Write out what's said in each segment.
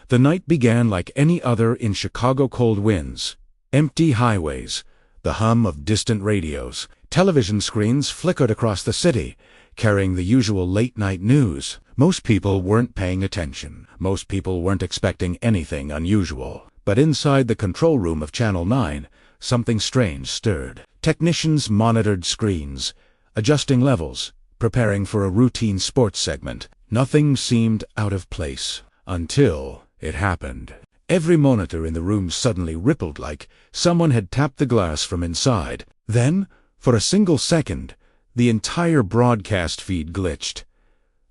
The night began like any other in Chicago. Cold winds, empty highways, the hum of distant radios. Television screens flickered across the city, carrying the usual late-night news. Most people weren't paying attention. Most people weren't expecting anything unusual. But inside the control room of Channel 9, something strange stirred. Technicians monitored screens, adjusting levels, preparing for a routine sports segment. Nothing seemed out of place. Until it happened. Every monitor in the room suddenly rippled like someone had tapped the glass from inside. Then, for a single second, the entire broadcast feed glitched.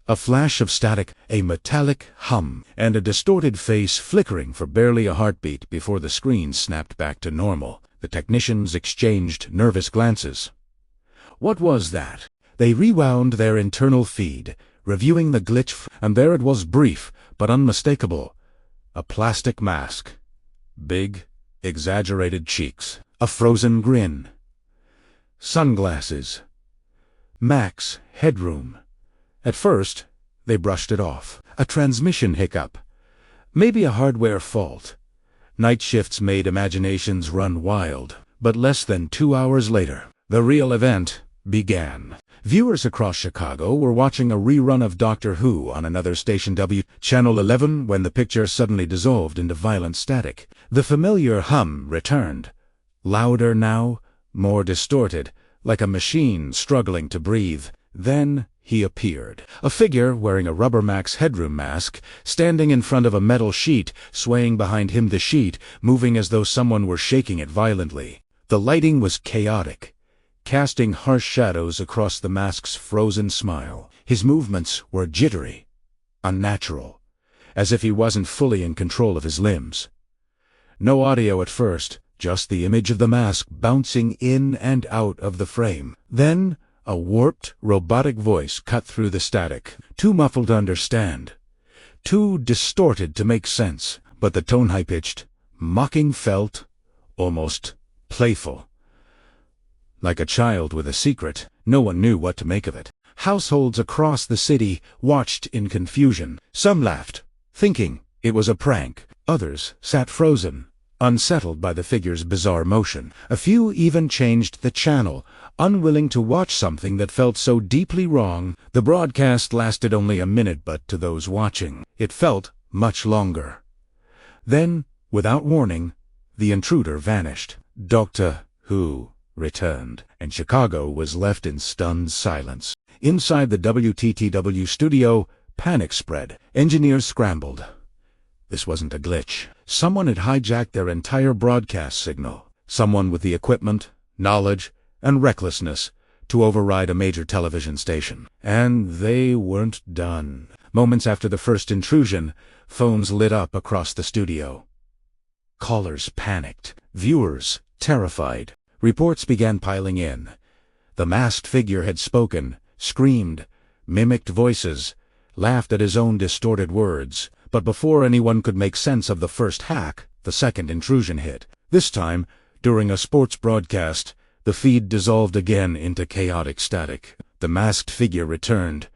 A flash of static, a metallic hum, and a distorted face flickering for barely a heartbeat before the screen snapped back to normal. The technicians exchanged nervous glances. What was that? They rewound their internal feed, reviewing the glitch, and there it was, brief but unmistakable. A plastic mask. Big, exaggerated cheeks. A frozen grin. Sunglasses. Max Headroom. At first, they brushed it off. A transmission hiccup. Maybe a hardware fault. Night shifts made imaginations run wild. But less than 2 hours later, the real event began. Viewers across Chicago were watching a rerun of Doctor Who on another station, Channel 11, when the picture suddenly dissolved into violent static. The familiar hum returned. Louder now, more distorted, like a machine struggling to breathe. Then he appeared. A figure wearing a rubber Max Headroom mask, standing in front of a metal sheet, swaying behind him, the sheet moving as though someone were shaking it violently. The lighting was chaotic, casting harsh shadows across the mask's frozen smile. His movements were jittery, unnatural, as if he wasn't fully in control of his limbs. No audio at first, just the image of the mask bouncing in and out of the frame. Then, a warped, robotic voice cut through the static. Too muffled to understand, too distorted to make sense, but the tone high-pitched, mocking, felt almost playful. Like a child with a secret, no one knew what to make of it. Households across the city watched in confusion. Some laughed, thinking it was a prank. Others sat frozen, unsettled by the figure's bizarre motion. A few even changed the channel, unwilling to watch something that felt so deeply wrong. The broadcast lasted only a minute, but to those watching, it felt much longer. Then, without warning, the intruder vanished. Doctor Who returned, and Chicago was left in stunned silence. Inside the WTTW studio, panic spread. Engineers scrambled. This wasn't a glitch. Someone had hijacked their entire broadcast signal. Someone with the equipment, knowledge, and recklessness to override a major television station. And they weren't done. Moments after the first intrusion, phones lit up across the studio. Callers panicked. Viewers terrified. Reports began piling in. The masked figure had spoken, screamed, mimicked voices, laughed at his own distorted words. But before anyone could make sense of the first hack, the second intrusion hit. This time, during a sports broadcast, the feed dissolved again into chaotic static. The masked figure returned,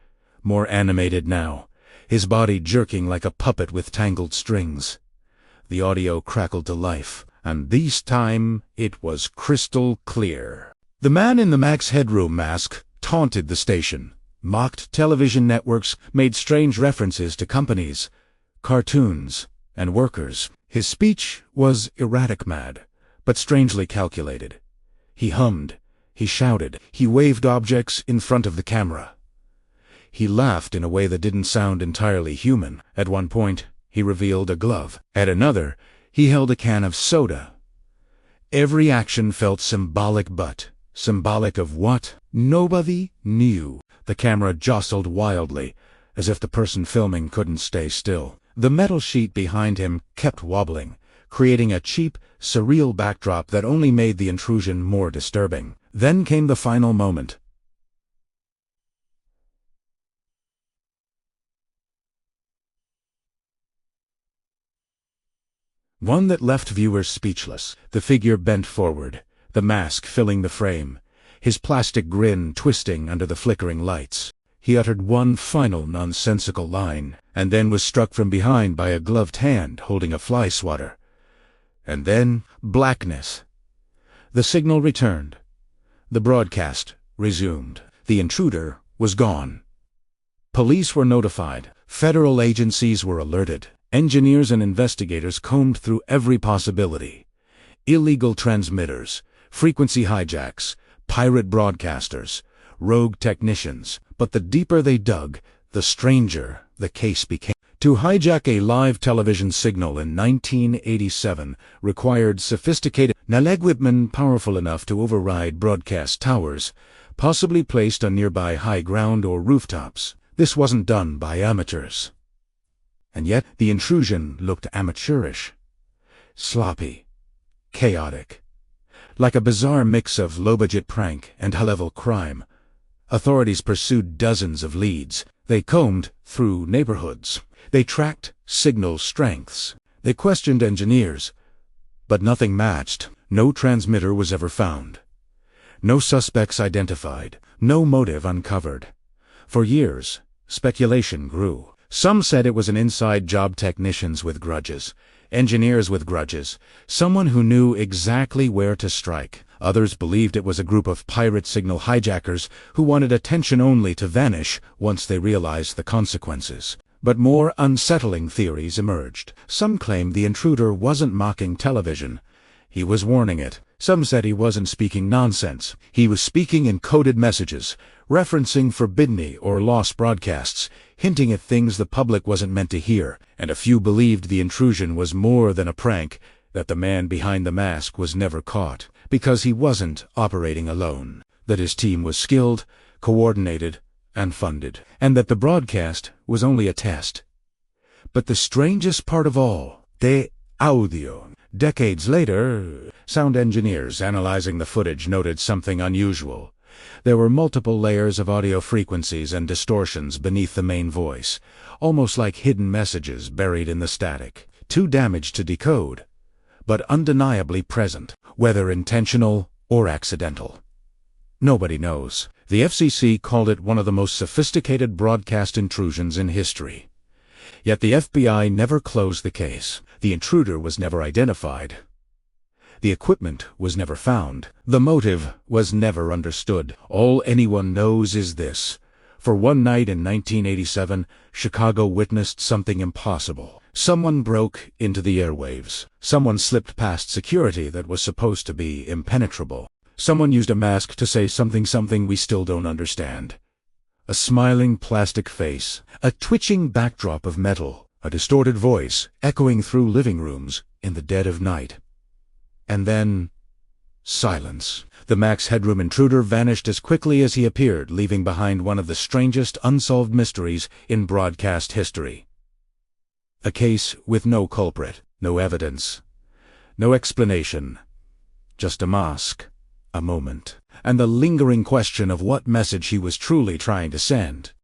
more animated now, his body jerking like a puppet with tangled strings. The audio crackled to life, and this time it was crystal clear. The man in the Max Headroom mask taunted the station, mocked television networks, made strange references to companies, cartoons, and workers. His speech was erratic mad, but strangely calculated. He hummed, he shouted, he waved objects in front of the camera. He laughed in a way that didn't sound entirely human. At one point, he revealed a glove. At another, he held a can of soda. Every action felt symbolic, but symbolic of what? Nobody knew. The camera jostled wildly, as if the person filming couldn't stay still. The metal sheet behind him kept wobbling, creating a cheap, surreal backdrop that only made the intrusion more disturbing. Then came the final moment. One that left viewers speechless. The figure bent forward, the mask filling the frame, his plastic grin twisting under the flickering lights. He uttered one final nonsensical line. and then was struck from behind by a gloved hand holding a fly swatter. And then blackness. The signal returned. The broadcast resumed. The intruder was gone. Police were notified. Federal agencies were alerted. Engineers and investigators combed through every possibility. Illegal transmitters, frequency hijacks, pirate broadcasters, rogue technicians. But the deeper they dug, the stranger the case became. To hijack a live television signal in 1987 required sophisticated equipment powerful enough to override broadcast towers, possibly placed on nearby high ground or rooftops. This wasn't done by amateurs. And yet the intrusion looked amateurish, sloppy, chaotic. Like a bizarre mix of low-budget prank and high-level crime. Authorities pursued dozens of leads. They combed through neighborhoods. They tracked signal strengths. They questioned engineers. But nothing matched. No transmitter was ever found. No suspects identified. No motive uncovered. For years, speculation grew. Some said it was an inside job, technicians with grudges, engineers with grudges, someone who knew exactly where to strike. Others believed it was a group of pirate signal hijackers who wanted attention only to vanish once they realized the consequences. But more unsettling theories emerged. Some claimed the intruder wasn't mocking television. He was warning it. Some said he wasn't speaking nonsense. He was speaking in coded messages, referencing forbidden or lost broadcasts, hinting at things the public wasn't meant to hear. And a few believed the intrusion was more than a prank, that the man behind the mask was never caught, because he wasn't operating alone, that his team was skilled, coordinated, and funded, and that the broadcast was only a test. But the strangest part of all, the audio. Decades later, sound engineers analyzing the footage noted something unusual. There were multiple layers of audio frequencies and distortions beneath the main voice, almost like hidden messages buried in the static, too damaged to decode, but undeniably present, whether intentional or accidental. Nobody knows. The FCC called it one of the most sophisticated broadcast intrusions in history. Yet the FBI never closed the case. The intruder was never identified. The equipment was never found. The motive was never understood. All anyone knows is this. For one night in 1987, Chicago witnessed something impossible. Someone broke into the airwaves. Someone slipped past security that was supposed to be impenetrable. Someone used a mask to say something we still don't understand. A smiling plastic face, a twitching backdrop of metal, a distorted voice echoing through living rooms in the dead of night. And then, silence. The Max Headroom intruder vanished as quickly as he appeared, leaving behind one of the strangest unsolved mysteries in broadcast history. A case with no culprit, no evidence, no explanation, just a mask, a moment, and the lingering question of what message he was truly trying to send.